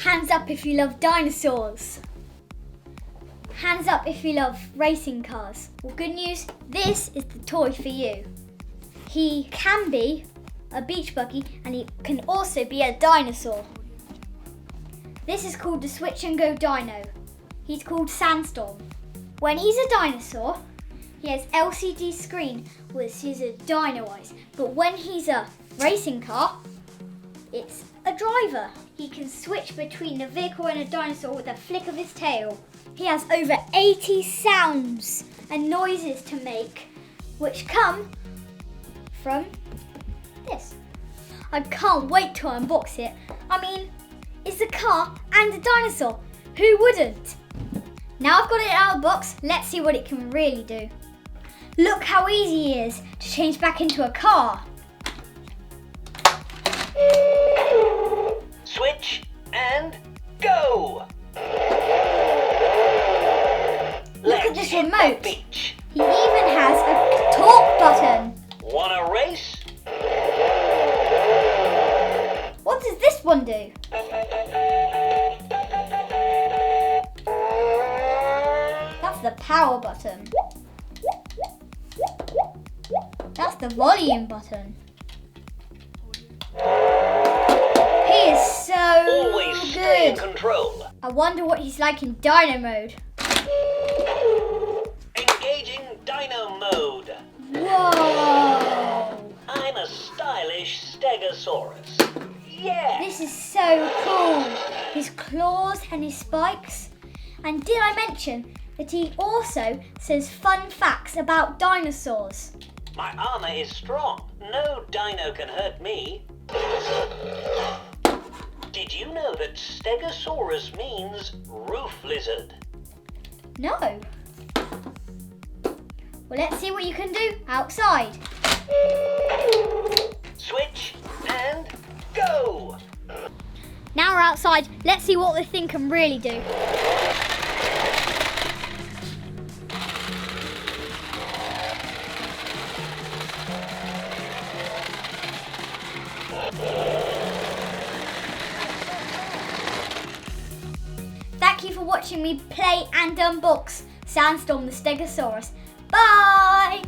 Hands up if you love dinosaurs. Hands up if you love racing cars. Well, good news, this is the toy for you. He can be a beach buggy and he can also be a dinosaur. This is called the Switch and Go Dino. He's called Sandstorm. When he's a dinosaur, he has LCD screen which is a dino eyes. But when he's a racing car, it's a driver. He can switch between a vehicle and a dinosaur with a flick of his tail. He has over 80 sounds and noises to make, which come from this. I can't wait to unbox it. I mean, it's a car and a dinosaur. Who wouldn't? Now I've got it out of the box, let's see what it can really do. Look how easy it is to change back into a car. Switch and go! Look at this remote. He even has a talk button. Wanna race? What does this one do? That's the power button. That's the volume button. He is so Always stay in good. control. I wonder what he's like in Dino mode. Engaging Dino mode. Whoa! I'm a stylish Stegosaurus. Yeah! This is so cool. His claws and his spikes. And did I mention that he also says fun facts about dinosaurs? My armor is strong. No dino can hurt me. Did you know that Stegosaurus means roof lizard? No. Well, let's see what you can do outside. Switch and go! Now we're outside, let's see what the thing can really do. Thank you for watching me play and unbox Sandstorm the Stegosaurus. Bye!